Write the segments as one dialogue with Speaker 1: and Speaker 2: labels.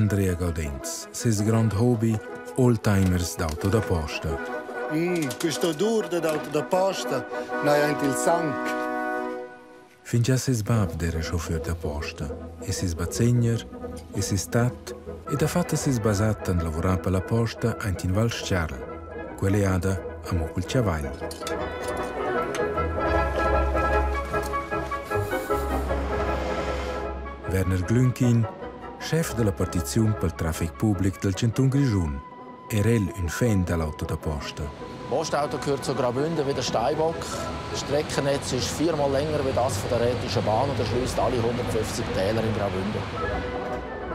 Speaker 1: Andrea Gaudenz, ses grand hobby, oldtimers d'auto da posta.
Speaker 2: Questo d'urda d'auto da posta, noi anche il sangue.
Speaker 1: Fin già ses bab era chauffeur da posta, e ses bazzegner, e ses tat, e da fatta ses basat en lavorare per la posta ant in Val Sciarl, quelle ada a Mocul Chavagl. Werner Glünkin, chef della partizione per il traffico pubblico del Canton Grischun, era un fan dell'auto da posta.
Speaker 3: Das Postauto gehört zu Graubünden wie der Steinbock. Das Streckennetz ist 4-mal länger als das von der Rätischen Bahn und erschließt alle 150 Täler in Graubünden.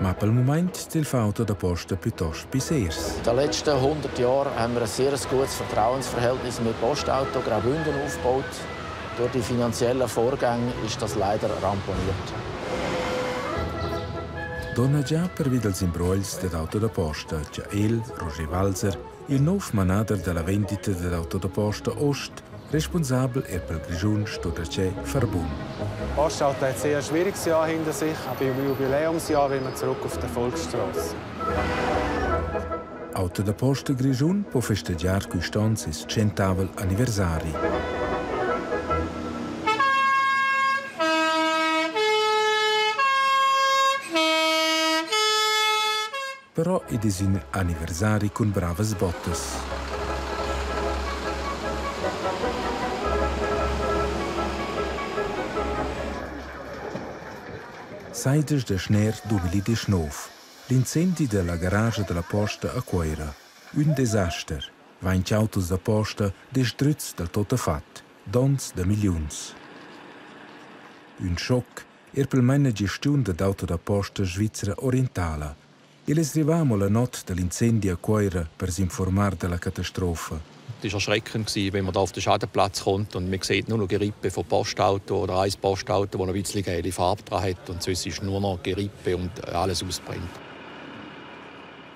Speaker 1: Ma per il momento il Auto da posta piuttosto bisers.
Speaker 3: In den letzten 100 Jahren haben wir ein sehr gutes Vertrauensverhältnis mit Postauto Graubünden aufgebaut. Durch die finanziellen Vorgänge ist das leider ramponiert.
Speaker 1: Donna già per via dels imbroglios dell'auto da posta, già Roger Walser, il nuovo manager della vendita dell'auto da posta Ost, responsabile per il Grischun Stoderce Verbund.
Speaker 4: Postauto hat ein sehr schwieriges Jahr hinter sich, aber im Jubiläumsjahr will man zurück auf die Volksstrasse.
Speaker 1: Auto da posta Grischun può festeggiare quest'anno il 100° anniversario. Però è un anniversario con brave bottas. Saides de Schner 2019. L'incendio della garage della posta a Queira. Un disastro. 20 autos da posta distrutti del tutto fatto. Dons de milioni. Un shock per la gestione dell'auto da posta svizzera orientale. Arrivavamo la notte dell'incendio a Queira per informare della catastrofe.
Speaker 5: Es war erschreckend, wenn man da auf den Schadenplatz kommt und man sieht nur noch Gerippe von Postauto oder ein Postauto, das noch ein bisschen gelbe Farbe dran hat. Und sonst ist nur noch Gerippe und alles ausbrennt.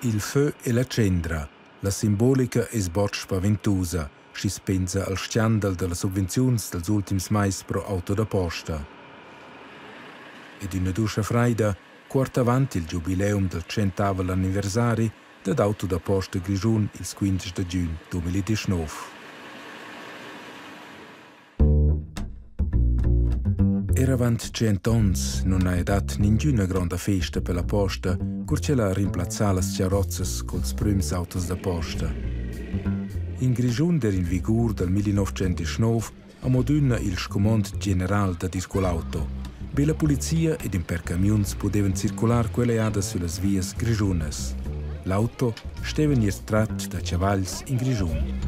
Speaker 1: Il feu e la cendra, la simbolica e sboccia spaventosa, si spensa al scandalo delle sovvenzioni dels ultims mais pro auto da posta. Ed una duscia freida, quarta avanti il giubileum del 100° anniversario dell'auto da posta Grischun il 15 giugno 2019. Era avanti 100 anni non ha dato nessuna grande festa per la posta, perché la rimplazzava le carrozze con i primi autos da posta. In Grischun era in vigore dal 1919 a moduna il scomando generale da discolauto. Be la polizia ed in per camions potevano circolare quelle ade sulle vie grigiunes. L'auto stava in tratto da cavalli in Grischun.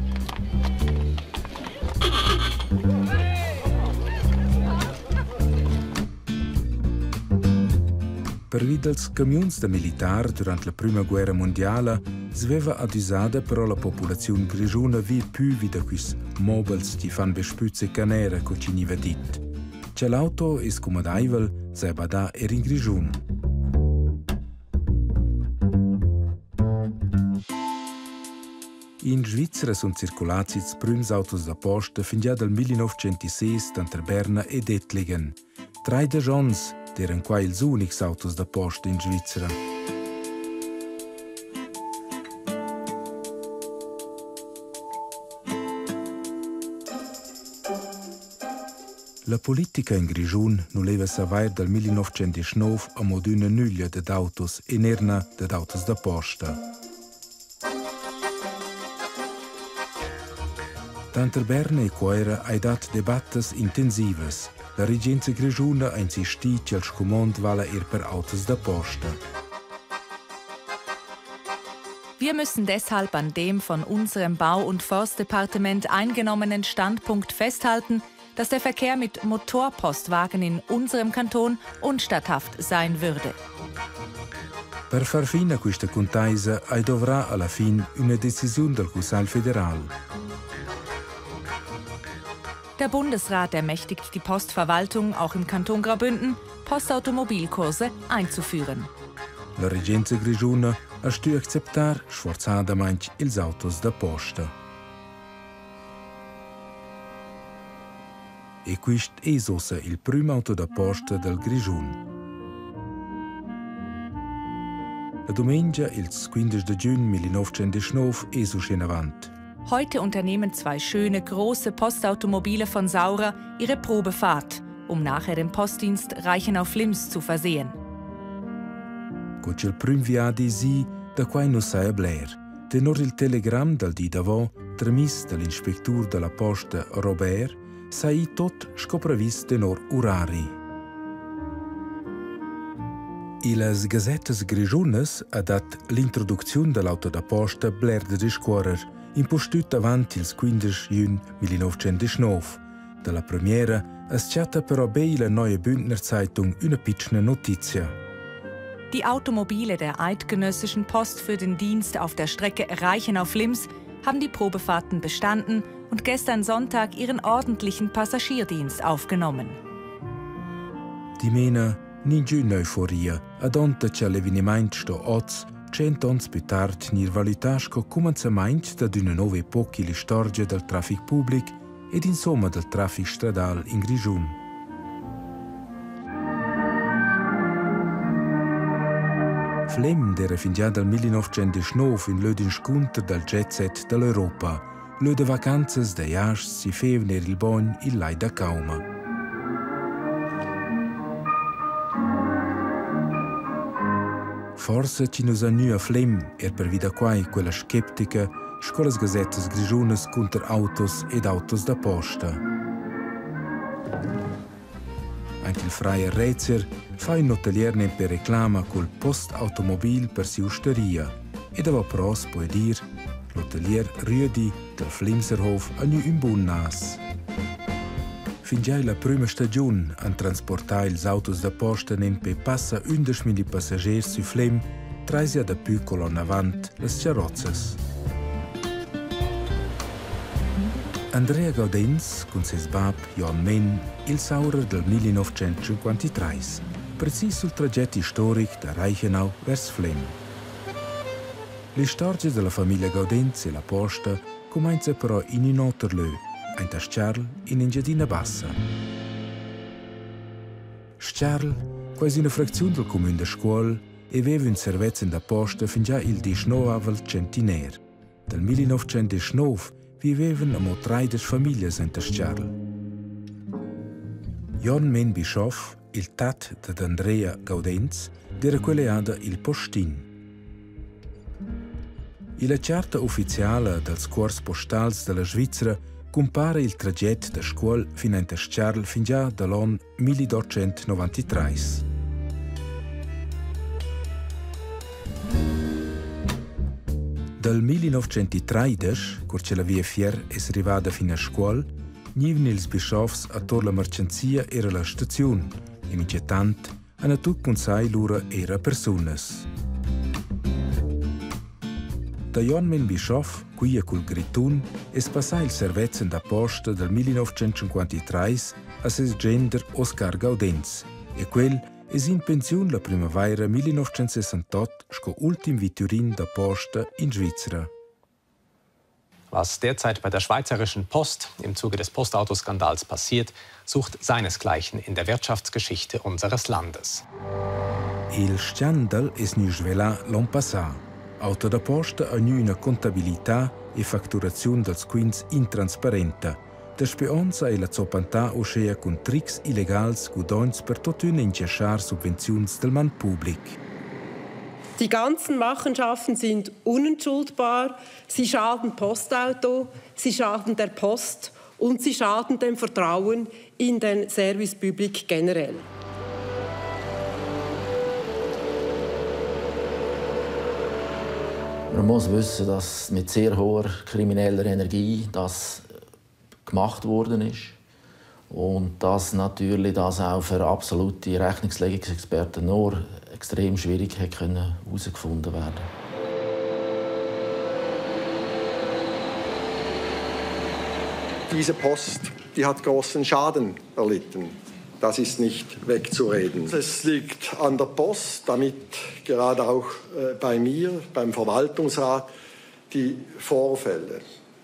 Speaker 1: Per via dels camions da militar durante la Prima Guerra Mondiale sveva adusata però la popolazione grigiuna vi più da quis mobils che fan bespüze canera co ci niva dit. C'è l'auto è scomodaivel, se bada er in Grischun. In Svizzera sono circolati i primi autos da posta fin già dal 1906 tra Berna ed Ettlingen. 3 giorni erano qua gli unici autos da posta in Svizzera. La politica in Grischun non leva savoir dal 1919 a moduna nuglia de autos e nerna de autos da posta. Tanto Berna e Queira hai dat debattes intensivas. La regenza grischuna ha insistito che il scomand vale per autos da posta.
Speaker 6: Wir müssen deshalb an dem von unserem Bau- und Forstdepartement eingenommenen Standpunkt festhalten, dass der Verkehr mit Motorpostwagen in unserem Kanton unstatthaft sein würde.
Speaker 1: Per far fine a questa contaisa dovrà alla fine una decisione del Consiglio federale.
Speaker 6: Der Bundesrat ermächtigt die Postverwaltung, auch im Kanton Graubünden, Postautomobilkurse einzuführen.
Speaker 1: La regenza grischuna ha stu acceptar sforzadamente ils autos da posta. E quist è sosa il primo auto da posta del Grischun. La domenica, il 15 giugno 1919, è su Schenavant.
Speaker 6: Heute unternehmen 2 schöne, große Postautomobile von Saurer ihre Probefahrt, um nachher den Postdienst Reichenau-Flims zu versehen.
Speaker 1: Con il primo viadi sì, da quai non sai a Blair. Tenor il telegram dal di davò, tramis dall'inspectur della posta Robert, sai tot scoprevis tenor urari. Ilas gazettes grigiunes ha dat l'introduzione dell'auto da posta Blair de discorrer, impostut avanti il 15 giugno 1919. Dalla premiera es chatta però bei la neue Bündner Zeitung una pitschne Notizia.
Speaker 6: Die Automobile der Eidgenössischen Post für den Dienst auf der Strecke Reichenau-Flims haben die Probefahrten bestanden und gestern Sonntag ihren ordentlichen Passagierdienst aufgenommen.
Speaker 1: Die Mena ninguna euforia, ad onta che l'avvenimento sto oz, 100 anni più tardi, nir valutasco commencement da una nuova epoca la storia del traffic pubblic ed insomma del traffic stradale in Grigiun. Flem era fin già dal 1919 in l'odin scontro del jet set dell'Europa. L'ode vacanzas de jasch si fev ner il bogn il lai da cauma. Forse ci nos nu a Flem per vida quai quella skeptica scolas gazettes grigiunas contra autos ed autos da posta. Anche il freier Rezer fa un hotelier per reclama col postautomobil per si osteria ed ava pros può dir l'hotelier Rüdi del Flimserhof a nu un buon nas. Fin già la prima stagione han transportat ils autos da posta nen pe passa 11.000 passagers su Flem, traisia da più colonna avant las carrozzas. Andrea Gaudenz, con ses bab Jon Men, il Saurer del 1953, precis sul tragetto storico da Reichenau vers Flem. Le storie della famiglia Gaudenz e la posta comincia però in un altro lieu, ein das Scherl in Engiadina Bassa. Scherl, quasi una frazione del comune de Scuol, aveva un servizio da posta fin già il 19 centinaire. Dal 1919 vivevano amo 30 famiglie in das Scherl. Jon Men Bischoff, il tat ad Andrea Gaudenz, era quelleada il postin. La carta ufficiale dels corps postals della Svizzera compara il tragitto da scuola fino a Scherl fin già dall'anno 1893. Dal 1913, quando la via Fier è arrivata fino a scuola, nivano ils bischoffs a tor la mercanzia era la stazione e mincetant hanno tutto consai loro era personas. Da Jon Men Bischoff, qui col Gritun, es passà il servizio da posta del 1953 a ses gender Oscar Gaudenz e quel es in pensione la primavera 1968 sco ultim Vitturin da posta in Svizzera.
Speaker 7: Was derzeit bei der Schweizerischen Post im Zuge des Postautoskandals passiert, sucht seinesgleichen in der Wirtschaftsgeschichte unseres Landes.
Speaker 1: Il scandal es nu svela l'an passà. Auto da posta ha nu una contabilità e fatturazione dels quins intransparenta. Der Speonza e la zoppantà uscea con tricks illegals guadagns per totüne incerschar Subventions del man public.
Speaker 8: Die ganzen Machenschaften sind unentschuldbar. Sie schaden Postauto, sie schaden der Post und sie schaden dem Vertrauen in den Service Public generell.
Speaker 3: Man muss wissen, dass mit sehr hoher krimineller Energie das gemacht worden ist und dass natürlich das auch für absolute Rechnungslegungsexperten nur extrem schwierig herausgefunden werden.
Speaker 9: Diese Post, die hat großen Schaden erlitten. Das ist nicht wegzureden. Es liegt an der Post, damit gerade auch bei mir, beim Verwaltungsrat, die Vorfälle,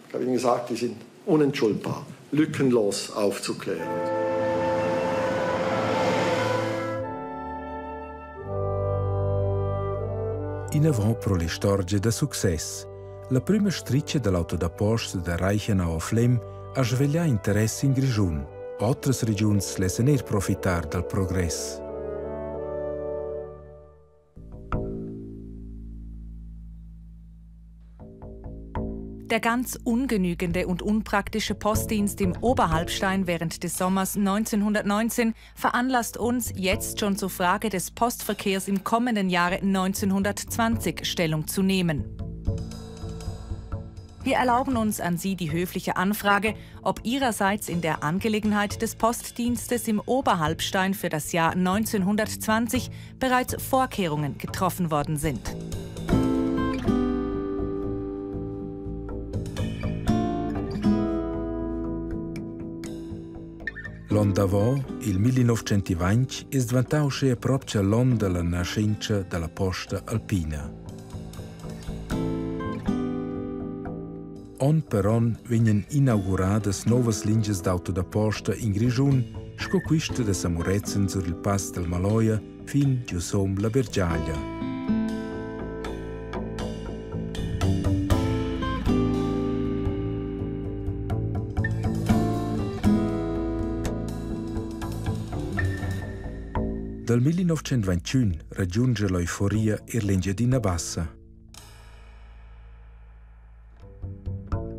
Speaker 9: ich habe Ihnen gesagt, die sind unentschuldbar, lückenlos aufzuklären.
Speaker 1: In avant pro le storie da success. La prima striccia dell'auto da posta da Reichenau a Flem ha svegliato interesse in Grigiun. Altre regioni lassen profitare dal progresso.
Speaker 6: Der ganz ungenügende und unpraktische Postdienst im Oberhalbstein während des Sommers 1919 veranlasst uns, jetzt schon zur Frage des Postverkehrs im kommenden Jahre 1920 Stellung zu nehmen. Wir erlauben uns an Sie die höfliche Anfrage, ob Ihrerseits in der Angelegenheit des Postdienstes im Oberhalbstein für das Jahr 1920 bereits Vorkehrungen getroffen worden sind.
Speaker 1: L'anno d'avant, il 1920, è diventato proprio l'anno della nascenza della posta alpina. On per on vengono inaugurate nuove linee d'auto da posta in Grigiun, scoquiste da Samurezen sur il Pass del Maloia fin giusom la Bergiaglia. Dal 1921 raggiunge l'euforia l'Engiadina Bassa.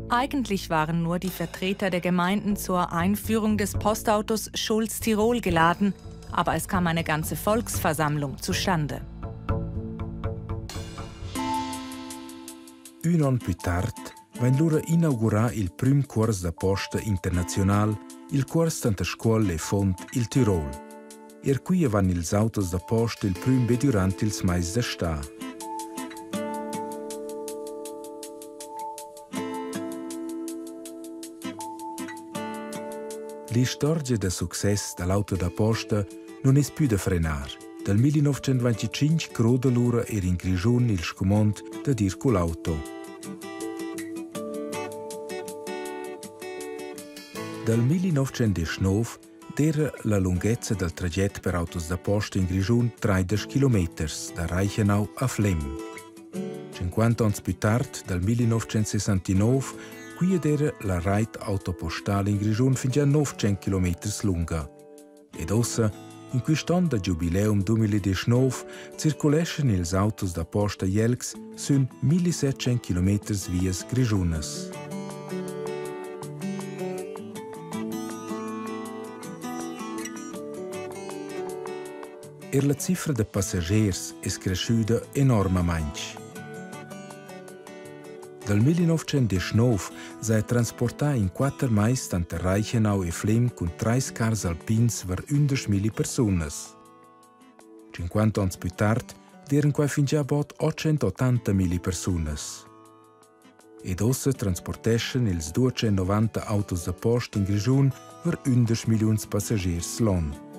Speaker 6: Eigentlich waren nur die Vertreter der Gemeinden zur Einführung des Postautos Schulz-Tirol geladen, aber es kam eine ganze Volksversammlung zustande.
Speaker 1: Un an più tard venne lura inaugurà il prim curs da posta internazional, il curs tanta scuola e fond il Tirol. Qui van ils autos da posta il prim be durant ils mais da sta. L'istorgia da success dall'auto da posta non è più da frenar. Dal 1925 croda l'ura in Grigiun il scomand da dir con l'auto. Dal 1919 era la lunghezza del tragitto per autos da posta in Grigiun 30 km, da Reichenau a Flem. 50 anni più tardi, dal 1969, qui era la rete autopostale in Grigiun fin a 900 km lunga. Ed ossa, in quest'anno da Jubileum 2019, circolano els autos da posta jelks su 1700 km vias grigiunas. La cifra de passagers è cresciuta enormemente. Dal 1919 si è trasportata in 4 mais tanto Reichenau e Flem con 3 cars alpins per 11.000 persone. 50 anni più tardi erano qua fin già about 880.000 persone. Ed ora trasportano i 290 autos da posta in Grigiun per 11 milioni di passaggeri l'anno.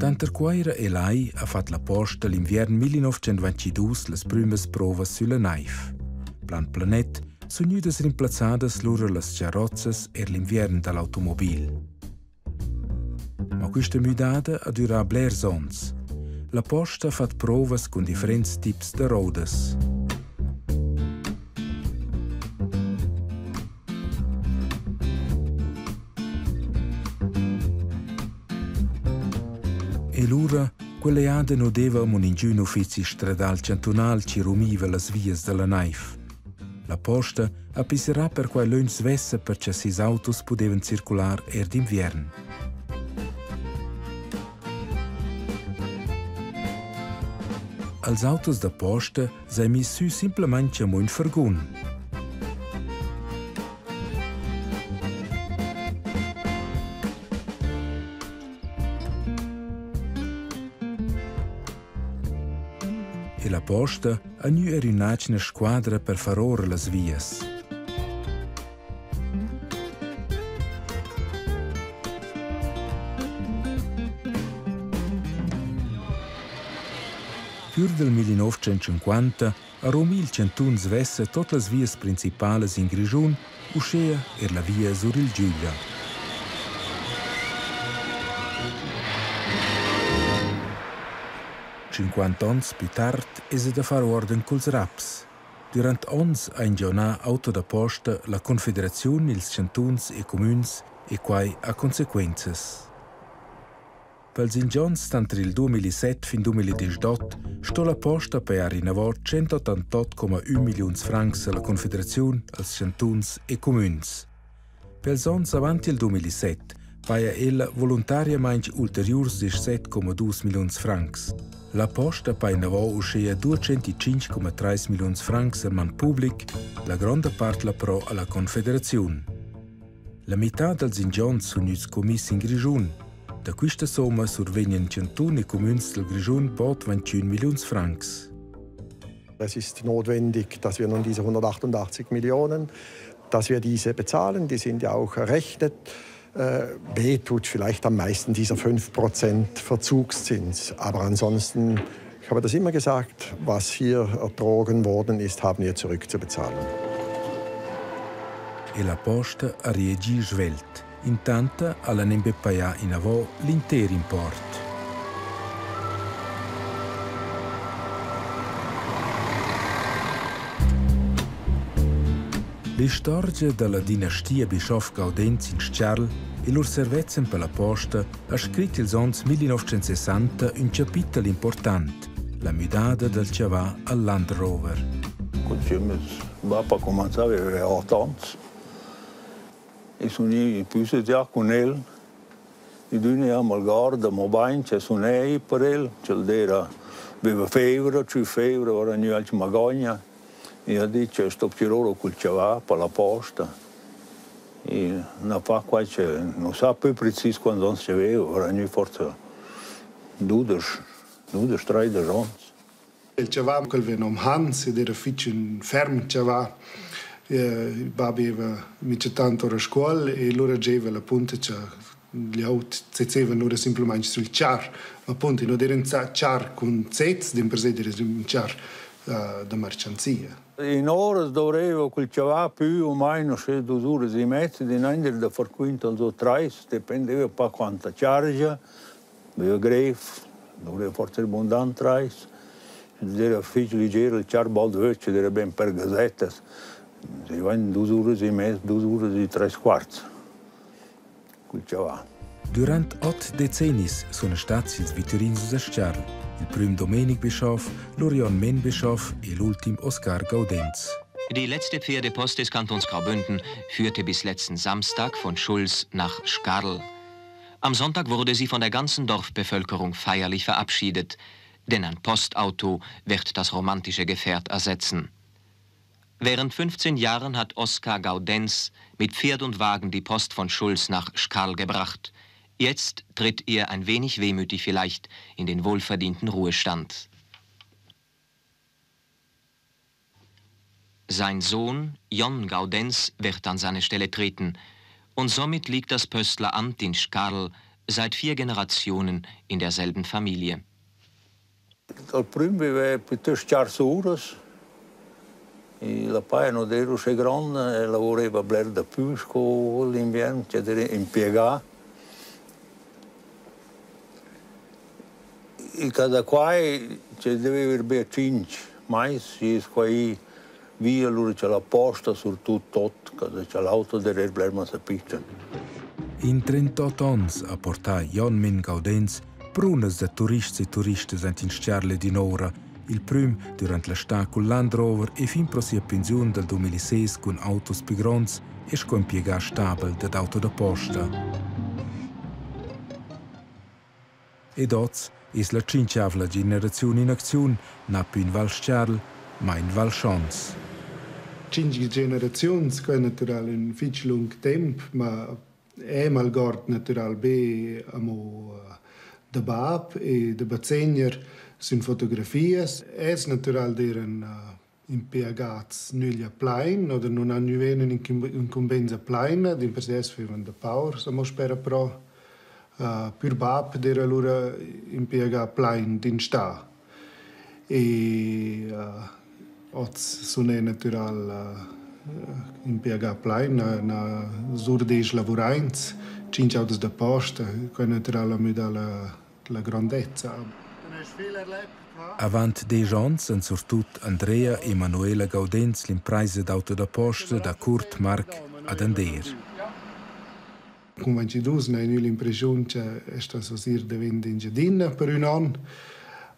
Speaker 1: Tanterquaira e lei ha fatto la posta l'inverno 1922 le prime prove sulla neve. Plan planet sono nudas rimplazadas lura las carrozzas l'inverno dall'automobil. Ma questa mudada ha durato blers ans. La posta ha fatto prove con differenti tipi di rodas. E l'ora, quelle ade non deva un ingün uffici stradal cantonal ci rumiva le vias della neve. La posta appiserà per quai lunch svesse perché sis autos potevano circolare d'inverno. Als autos da posta sei missu simplemente un fergun. E la posta ha nu una squadra per far ora le vias. Più del 1950, a Romil Centun svesse tutte le vias principali in Grigiun, uscea la via Suril Giulia. 50 anni più tardi è da fare ordine con i raps. Durante ons ha ingionato auto da posta la Confederazione, ils cantons e comuns e quai ha conseguenze. Pels ingions tanto il 2007 fin 2018 sto la posta per rinnovare 188,1 milioni di francs alla Confederazione, als cantons e comuns. Pels ons avanti il 2007 paia ella volontariamente ulteriors 17,2 milioni di francs. La posta paia navò uscea 205,3 milioni di francs al man pubblic, la grande parte la pro alla Confederazione. La metà dels ingions sono venuti commessi in Grigiun. Da questa somma survegnen cantoni e Kommuns del Grigiun bald 21 Millionen Francs.
Speaker 9: Es ist notwendig, dass wir nun diese 188 Millionen, dass wir diese bezahlen. Die sind ja auch errechnet. Weh tut vielleicht am meisten dieser 5% Verzugszins. Aber ansonsten, ich habe das immer gesagt, was hier ertrogen worden ist, haben wir zurückzubezahlen.
Speaker 1: E la posta ha reagito svelta. Intanto alla nembe pagà in avò l'intero import. Le storie della dinastia Bischof Gaudenz in Sciarl e loro servizio per la posta ha scritto il anno 1960 un capitolo importante, la mudata del Chavà al Land Rover.
Speaker 10: Quando va a cominciare aveva 8 anni e sono più già con lui. I due anni al guarda, ma bene, c'è sono per lui, c'era aveva febbre, ora non c'è magogna. E ha detto, sto tirando col Chavà per la posta. E non fa qua, non sa più preciso quando non ci aveva, ora non forse 2-3 anni.
Speaker 2: Il Chavà, quel venom Hans, era un fermo Chavà. Aveva tanto a scuola e loro aveva la punta, gli auti zezevano semplicemente sul char, appunto non era un char con zez, di impresa era un char da mercanzia.
Speaker 10: In ora doveva quel Chavà più o meno 2 ore e mezza di andare da far quinto al 3, dipendeva un po' quanta charge, aveva gref, doveva forse abbondante 3, era figlio leggero, il char baldwecce, era ben per gazzette, si vanno 2 ore e mezza, 2 ore e 3 quarti, quel Chavà.
Speaker 1: Durante 8 decenni sono stati i Vittorins da Sciarl. Il primo Domenic Bischof, Lorion Men Bischof e l'ultimo Oskar Gaudenz.
Speaker 11: Die letzte Pferdepost des Kantons Graubünden führte bis letzten Samstag von Schulz nach Skarl. Am Sonntag wurde sie von der ganzen Dorfbevölkerung feierlich verabschiedet, denn ein Postauto wird das romantische Gefährt ersetzen. Während 15 Jahren hat Oskar Gaudenz mit Pferd und Wagen die Post von Schulz nach Skarl gebracht. Jetzt tritt er ein wenig wehmütig vielleicht in den wohlverdienten Ruhestand. Sein Sohn, Jon Gaudenz, wird an seine Stelle treten. Und somit liegt das Pöstleramt in Skarl seit 4 Generationen in derselben Familie.
Speaker 10: Al primo viveva piuttosto 4 ore. La paia non era così grande, lavorava a da più l'inverno, c'era impiegato. E cada quai doveva avere 5 mais, e quai via allora c'è la posta su tutto, cada c'è l'auto deve problema sa piccia.
Speaker 1: In 38 anni ha portato Jon Men Gaudenz brunes da turisti e turiste in Sciarle di Nora, il primo durante l'estate con Land Rover e fin pro sia pensione del 2006 con autos più grandi e con impiegato stabile dell'auto da posta. Ed oggi è la 5ª generazione in azione, non più in Val Sciarl, ma in Val Schans.
Speaker 2: 5 generazioni, che è naturale un figlio lungo tempo, ma è malgord naturale be amo da bab e da bazegner sind fotografie. È naturale deren impiegats nuglia plain, oder non hanno venen in incumbenza plain, di per sé sfevan da power, siamo spera pro per bab dera allora impiega plain din sta. E oz sono natural impiega plain na zurdej lavorains, 5 autos da posta, che natural mi dà la grandezza.
Speaker 1: Avant 10 ans han surtut Andrea e Manuela Gaudenz l'impresa d'auto da posta da Kurt Mark ad Ander.
Speaker 2: Come ci dus, noi l'impressione che sta sosir diventa in giardina per un anno.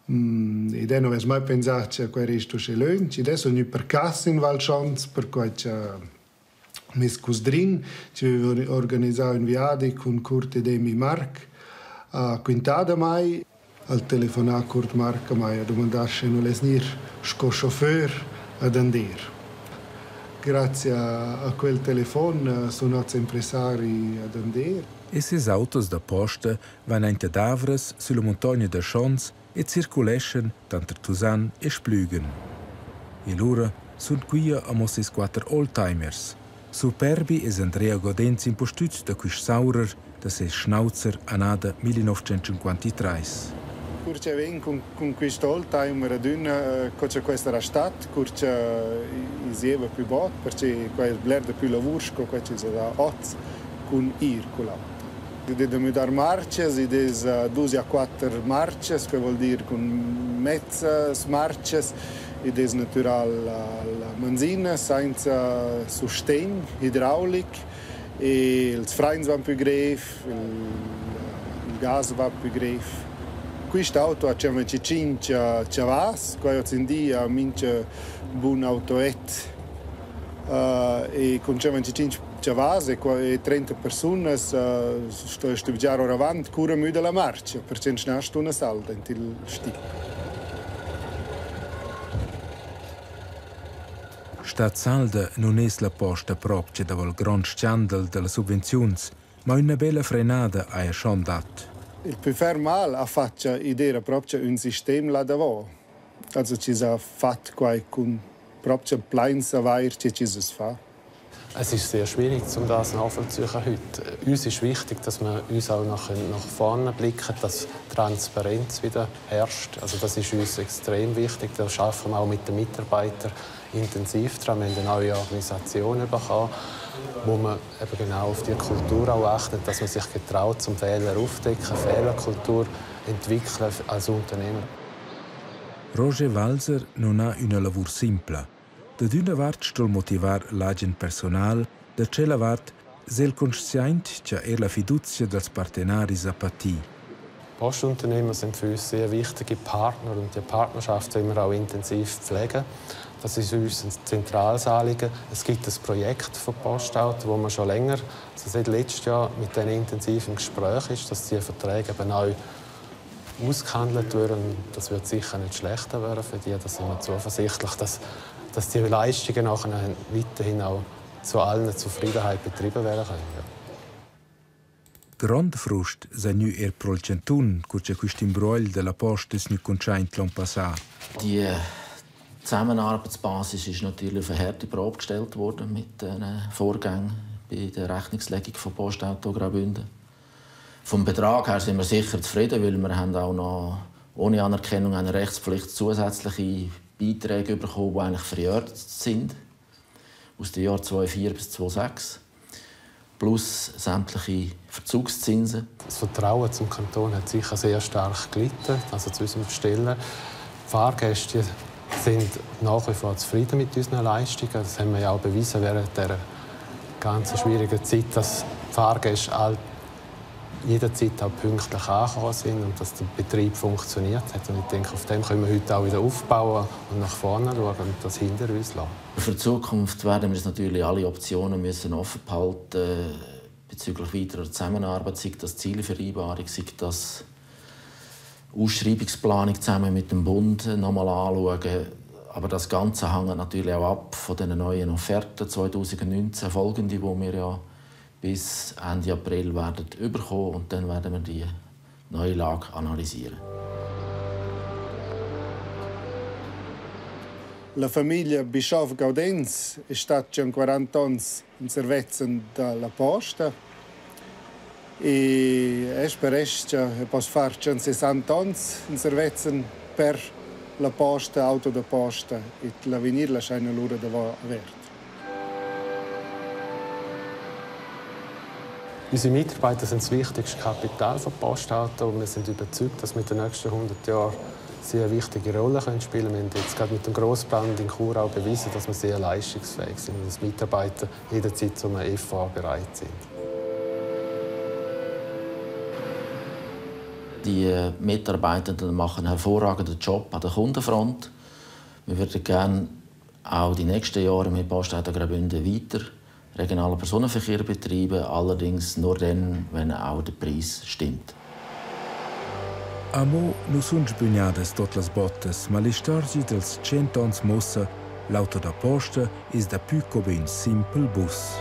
Speaker 2: E non avevo mai pensato che questo fosse lunch. Adesso sono per casa in Valschanz, per cui mes cusdrin, ci avevo organizzato un viaggio con Kurt ed Emi Mark a Quintada mai. Al telefonare a Kurt Mark mai a domandare se non è chauffeur ad Ander. Grazie a quel telefono sono nati impresari ad Ander.
Speaker 1: E ses autos da posta vanno in Tadavres sulla montagna da Schanz e circolescen tanto Tusan e Splügen. E loro sono qui a mossis 4 oldtimers. Superbi es Andrea Gaudenz in postüz da quist saurer da ses Schnauzer anada 1953.
Speaker 2: Curce ven con questo oldtimer ad una c'è questa stat, curce isieva più bot, perché quel blerde più lavursko, qua c'è da oz con ircola. Dobbiamo dare marce, si des 2 a 4 marce, che vuol dire con mezza marce, e des natural la benzina senza sostegno idraulico e il freins va più greve, il gas va più greve. Questo auto ha 5 chavas, qua in dia mince buon auto e con 5 chavas e 30 persone sto studiare ora avanti cura müde la marcia perché non c'è una salda in il stip.
Speaker 1: Stat salda non è la posta propria dal grand scandal delle subvenzioni, ma una bella frenata a schon dat.
Speaker 2: Il più fermal ha fatto idea proprio un sistema là davvero. Also ci ha fatto con proprio plains avair che ci si fa.
Speaker 4: Es ist sehr schwierig, um das nachvollziehen heute. Uns ist wichtig, dass wir uns auch nach vorne blicken, dass Transparenz wieder herrscht. Also das ist uns extrem wichtig. Da arbeiten wir auch mit den Mitarbeitern intensiv daran. Wir haben eine neue Organisation bekommen, wo man eben genau auf die Kultur auch achtet, dass man sich getraut, zum Fehler aufdecken, Fehlerkultur entwickeln als Unternehmer.
Speaker 1: Roger Walser non ha una lavur simpla. Da d'una vart stol motivar l'agent personal, da c'ella vart sel conscient che la fiducia dels partenaris a patir.
Speaker 4: Postunternehmer sind für uns sehr wichtige Partner und die Partnerschaft wollen wir auch intensiv pflegen. Das ist uns ein zentrales Anliegen. Es gibt ein Projekt von Postauto, wo man schon länger, also seit letztem Jahr, mit diesen intensiven Gesprächen ist, dass die Verträge eben neu ausgehandelt werden. Das wird sicher nicht schlechter werden für die. Da sind wir zuversichtlich, dass die Leistungen nachher weiterhin auch zu allen Zufriedenheit betrieben werden können. Ja.
Speaker 1: Grande frust sa nu pro il centun, curce quist imbroil della posta es nu conscient l'an passat.
Speaker 3: Die Zusammenarbeitsbasis ist natürlich auf eine harte Probe gestellt worden mit den Vorgängen bei der Rechnungslegung von Postauto Graubünden. Vom Betrag her sind wir sicher zufrieden, weil wir haben auch noch ohne Anerkennung einer Rechtspflicht zusätzliche Beiträge bekommen, die eigentlich verjährt sind, aus den Jahren 2004 bis 2006, plus sämtliche Verzugszinsen.
Speaker 4: Das Vertrauen zum Kanton hat sicher sehr stark gelitten, also zu unserem Bestellen. Die Fahrgäste sind nach wie vor zufrieden mit unseren Leistungen. Das haben wir ja auch bewiesen während dieser ganz schwierigen Zeit, dass die Fahrgäste jederzeit auch pünktlich angekommen sind und dass der Betrieb funktioniert hat. Und ich denke, auf dem können wir heute auch wieder aufbauen und nach vorne schauen und das hinter uns lassen.
Speaker 3: Für die Zukunft werden wir uns natürlich alle Optionen müssen offen behalten bezüglich weiterer Zusammenarbeit, sei das Zielvereinbarung, sei das Ausschreibungsplanung zusammen mit dem Bund nochmal anschauen. Aber das Ganze hängt natürlich auch ab von den neuen Offerten 2019 folgende, die wir ja bis Ende April werden bekommen und dann werden wir die neue Lage analysieren.
Speaker 2: La famiglia Bischoff Gaudenz è stata 40 anni in servizio dalla posta e posso fare 60 anni in servizio per la posta, auto da posta e l'avvenire la scena loro da averta.
Speaker 4: Unsere Mitarbeiter sind das wichtigste Kapital von Postauto und wir sind überzeugt, dass wir in den nächsten 100 Jahren sehr wichtige Rolle spielen können. Wir haben jetzt gerade mit dem Grossplan in Chur auch bewiesen, dass wir sehr leistungsfähig sind und dass Mitarbeiter jederzeit zu einem FA bereit sind.
Speaker 3: Die Mitarbeitenden machen einen hervorragenden Job an der Kundenfront. Wir würden gerne auch die nächsten Jahre mit Postauto Graubünden weiter regionalen Personenverkehr betreiben, allerdings nur dann, wenn auch der Preis stimmt.
Speaker 1: Amo non sono sbagliate tutte le botte, ma le storie dels 100 anni mossa, l'auto da posta è da più come un semplice bus.